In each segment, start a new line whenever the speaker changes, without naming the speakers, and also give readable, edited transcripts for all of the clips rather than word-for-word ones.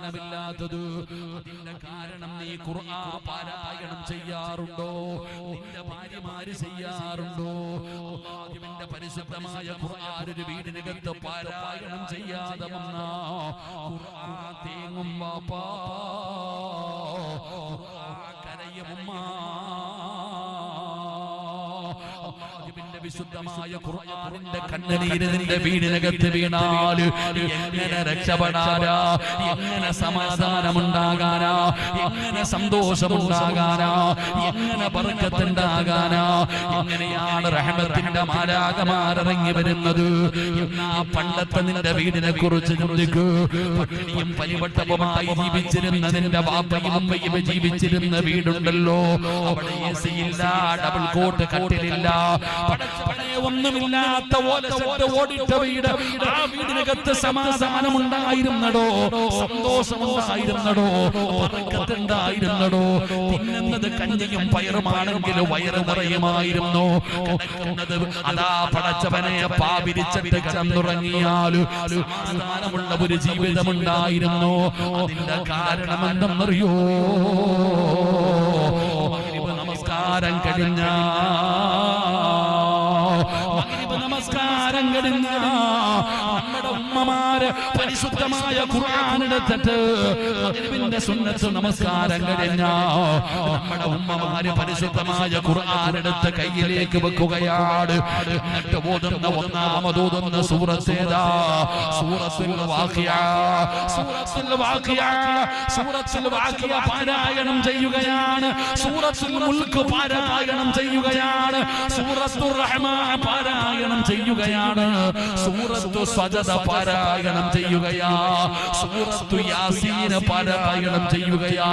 സമാധാനമില്ലാത്തത്? അതിന്റെ കാരണം നീ ഖുർആൻ പാരായണം ചെയ്യാറുണ്ടോ? നിന്റെ ഭാര്യമാര് ചെയ്യാറുണ്ടോ? അല്ലാഹുവിന്റെ പരിശുദ്ധമായ ഖുർആൻ ഒരു വീടിനകത്ത് പാരായണം ചെയ്യാതെ വന്നാ ഖുർആൻ തേങ്ങും വാപ്പാ, കരയും ഉമ്മ. അല്ലാഹുവിന്റെ വിശുദ്ധമായ ഖുർആനിന്റെ കണ്ണുനീര് നിന്റെ വീടിനകത്ത് വീണാൽ എങ്ങനെ രക്ഷപ്പെടാനാ? എങ്ങനെ സമാധാനമുണ്ടാകാനാ? എങ്ങനെ സന്തോഷമുണ്ടാകാനാ? എങ്ങനെ ബർക്കത്തുണ്ടാകാനാ? എങ്ങനെയാണ് റഹ്മത്തിന്റെ മാലാഖമാരിറങ്ങി വരുന്നത്? എന്നാ പണ്ടത്തെ നിന്റെ വീടിനെ കുറിച്ച് ചിന്തിക്കൂ. പട്ടിണിയും പരിവട്ടവുമായി ജീവിച്ചിരുന്ന നിന്റെ ബാപ്പയും അമ്മയും ജീവിച്ചിരുന്ന വീടുണ്ടല്ലോ, അവിടെ എസി ഇല്ല, ഡബിൾ കോട്ട് കട്ടിലില്ല, ഒന്നുമില്ലാത്ത ഓടിട്ട വീട്. ആ വീടിനകത്ത് സമാധാനമുണ്ടായിരുന്നടോ, സന്തോഷമുണ്ടായിരുന്നടോ, ബർക്കത്തുണ്ടായിരുന്നടോ. തിന്നുന്നത് കഞ്ഞിയും പയറുമാണെങ്കിൽ വയറ് നിറയുമായിരുന്നു. കിടക്കുന്നത് അതാ പടച്ചവനെ പാപിരിച്ചിട്ട് കിടന്നുറങ്ങിയാലും സമാധാനമുള്ള ഒരു ജീവിതമുണ്ടായിരുന്നു. അതിന്റെ കാരണം എന്തെന്നറിയോ? നമസ്കാരം കഴിഞ്ഞ നമസ്കാരം കഴിഞ്ഞ നമ്മുടെ ഉമ്മമാര് പരിശുദ്ധമായ ഖുർആൻ എടുത്തിട്ട് മഗ്രിബിന്റെ സുന്നത്ത് നമസ്കാരം കഴിഞ്ഞ നമ്മുടെ ഉമ്മമാര് പരിശുദ്ധമായ ഖുർആൻ എടുത്ത് കയ്യിലേക്ക് വെക്കുകയാണ്. എന്നിട്ട് ഓതുന്ന ഒന്നാമതോതുന്ന സൂറത്ത് ഏതാ? സൂറത്തുൽ വാഖിഅ. സൂറത്തുൽ വാഖിഅ, സൂറത്തുൽ വാഖിഅ പാരായണം ചെയ്യുകയാണ്. സൂറത്തുൽ മുൽക്ക് പാരായണം ചെയ്യുകയാണ്. സൂറത്തുർ റഹ്മാൻ പാരായണം ചെയ്യുകയാണ്. സൂറത്തു സജദ പാരായണം ചെയ്യുകയാ. സൂറത്തു യാസീൻ പാരായണം ചെയ്യുകയാ.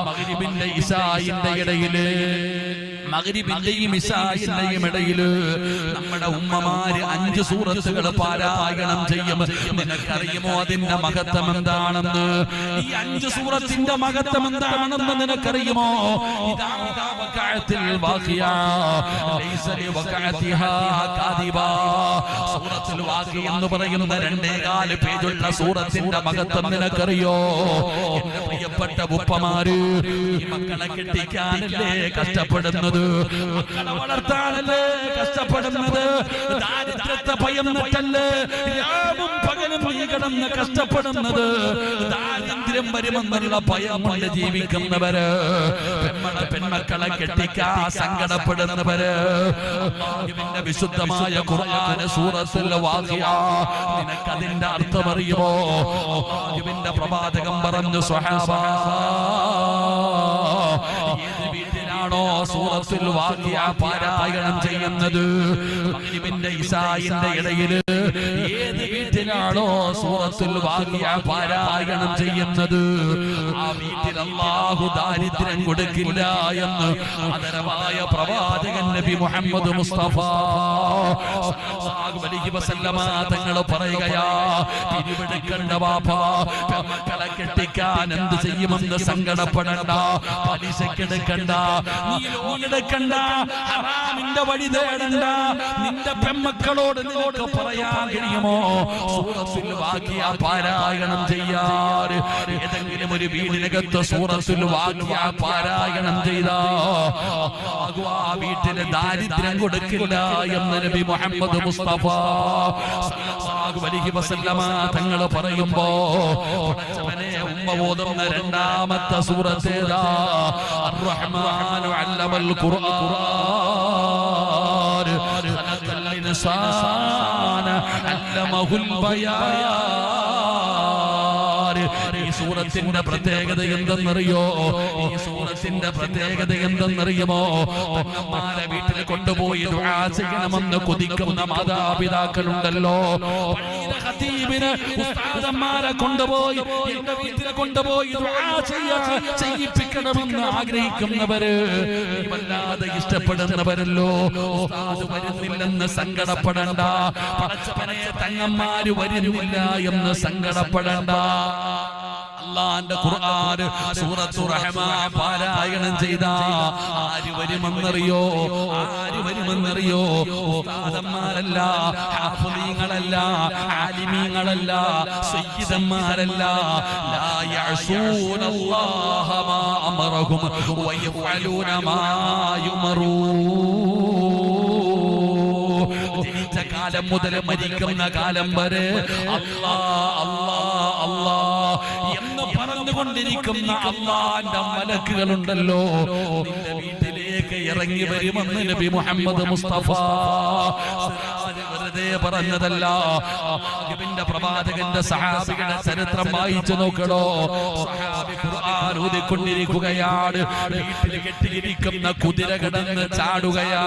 മഗ്രിബിന്റെ ഇശാഇന്റെ ഇടയില്, മഗ്രിബിന്റെയും ഇശാഇന്റെയും ഇടയില് നമ്മുടെ ഉമ്മമാര് 5 സൂറത്തുകൾ പാരായണം ചെയ്യും. നിനക്കറിയുമോ അതിന്റെ മഹത്വം എന്താണെന്ന്? ഈ 5 സൂറത്തിന്റെ മഹത്വം എന്താണെന്ന് നിനക്കറിയുമോ? ഇതാ വഖഅത്തിൽ വാഖിഅ ലൈസ ലിവഖഅതിഹാ കാദിബാ. സൂറത്തുൽ വാഖിഅ എന്ന് പറയുന്ന 2.25 പേജുള്ള സൂറത്തിന്റെ മഹത്വം നിനക്കറിയോ? എന്റെ പ്രിയപ്പെട്ട ഉപ്പമാര്, ഈ മക്കളെ കെട്ടിക്കാനല്ലേ കഷ്ടപ്പെടുന്നത്? മക്കളെ വളർത്താനല്ലേ കഷ്ടപ്പെടുന്നത്? ദാരിദ്ര്യത്തെ ഭയന്നിട്ടല്ലേ രാവും പകലും നീ കിടന്ന് കഷ്ടപ്പെടുന്നത്? ദാരിദ്ര്യം വരുമെന്നുള്ള ഭയം കൊണ്ട് ജീവിക്കുന്നവര്, പെൺമക്കളെ കെട്ടിക്കാ സങ്കടപ്പെടുന്നവര്, അല്ലാഹുവിന്റെ വിശുദ്ധമായ ഖുർആൻ സൂറത്തുൽ വാഖിഅ നിനക്കതിന്റെ അർത്ഥം അറിയുമോ? അല്ലാഹുവിന്റെ പ്രവാചകൻ പറഞ്ഞു, സ്വഹാബ, ഏത് വീട്ടിലാണോ സൂറത്തുൽ വാഖിഅ പാരായണം ചെയ്യുന്നത്, മഗ്രിബിന്റെ ഇശാഇന്റെ ഇടയിൽ ഏത് വീട്ടിലാണോ സൂറത്തുൽ വാഖിഅ പാരായണം ചെയ്യുന്നത്, ആ വീട്ടിൽ അല്ലാഹു ദാരിദ്ര്യം കൊടുക്കില്ല എന്ന് ആദരവായ പ്രവാചകൻ നബി മുഹമ്മദ് മുസ്തഫ സല്ലല്ലാഹു അലൈഹി വസല്ലമ തങ്ങൾ പറയുകയാ, പിരിവെടുക്കണ്ട വാപ്പാ, മക്കളെ കെട്ടിക്കാൻ എന്ത് ചെയ്യുമെന്ന് സങ്കടപ്പെടണ്ട, പലിശക്കെടുക്കണ്ട, നീ ലോൺ എടുക്കണ്ട, ഹറാമിന്റെ വഴി തേടണ്ട. നിന്റെ പെൺമക്കളോട് നിനക്ക് പറയാൻ കഴിയുമോ സൂറത്തുൽ വാഖിഅ പാരായണം ചെയ്യാറ്? ഏതെങ്കിലും ഒരു വീടിനകത്ത് സൂറത്തുൽ വാഖിഅ പാരായണം ചെയ്താ ആ വീട്ടിന് ദാരിദ്ര്യം കൊടുക്കില്ല എന്ന് നബി മുഹമ്മദ് മുസ്തഫ സല്ലല്ലാഹു അലൈഹി വസല്ലമ തങ്ങൾ പറയുമ്പോ ഉമ്മ ഓതുന്ന 2ാമത്തെ സൂറത്ത് ഏതാ? അർ-റഹ്മാനു അല്ലമൽ ഖുർആൻ ഖലഖൽ ഇൻസാന അല്ലമഹുൽ ബയാൻ. ഈ സൂറത്തിന്റെ പ്രത്യേകത എന്തെന്നറിയോ? ഈ സൂറത്തിന്റെ പ്രത്യേകത എന്തെന്നറിയുമോ? തങ്ങന്മാരെ വീട്ടിൽ കൊണ്ടുപോയി ദുആ ചെയ്യണമെന്ന് കൊതിക്കുന്ന മാതാപിതാക്കളുണ്ടല്ലോ. പള്ളിയിലെ ഖതീബിന് ഉസ്താദന്മാരെ കൊണ്ടുപോയി എന്റെ വീട്ടിൽ കൊണ്ടുപോയി ദുആ ചെയ്യിപ്പിക്കണമെന്ന് ആഗ്രഹിക്കുന്നവര്, വല്ലാതെ ഇഷ്ടപ്പെടുന്നവരല്ലോ. ഉസ്താദ് വരുന്നില്ലെന്ന് സങ്കടപ്പെടണ്ട, പടച്ചവനെ തങ്ങന്മാര് വരുന്നില്ല എന്ന് സങ്കടപ്പെടണ്ട. അല്ലാഹുവിന്റെ ഖുർആൻ സൂറത്തുർ റഹ്മാൻ പാരായണം ചെയ്ത ആര് വരുമെന്നറിയോ? ആര് വരുമെന്നറിയോ? ഉസ്താദന്മാരല്ല, ഹാഫിളീങ്ങളല്ല, ആലിമീങ്ങളല്ല, സയ്യിദന്മാരല്ല. ലാ യഅസൂനല്ലാഹ മാ അമറഹും വയഫഅലൂന മാ യുമറൂൻ. ജനിച്ച കാലം മുതൽ മരിക്കുന്ന കാലം വരെ അല്ലാ അല്ലാ അല്ലാ എന്ന് പറഞ്ഞുകൊണ്ടിരിക്കുന്ന അല്ലാഹുവിന്റെ മലക്കുകളുണ്ടല്ലോ, നിന്റെ വീട്ടിലേക്ക് ഇറങ്ങി വരുമെന്ന് നബി മുഹമ്മദ് മുസ്തഫ വെറുതെ പറഞ്ഞതല്ല. അല്ലാഹുവിന്റെ പ്രവാചകന്റെ സഹാബികളുടെ ചരിത്രം വായിച്ചു നോക്കണോ. സഹാബി ഖുർആൻ ഓതിക്കൊണ്ടിരിക്കുകയാണ്, വീട്ടിൽ കെട്ടിയിരിക്കുന്ന കുതിര കിടന്ന് ചാടുകയാ.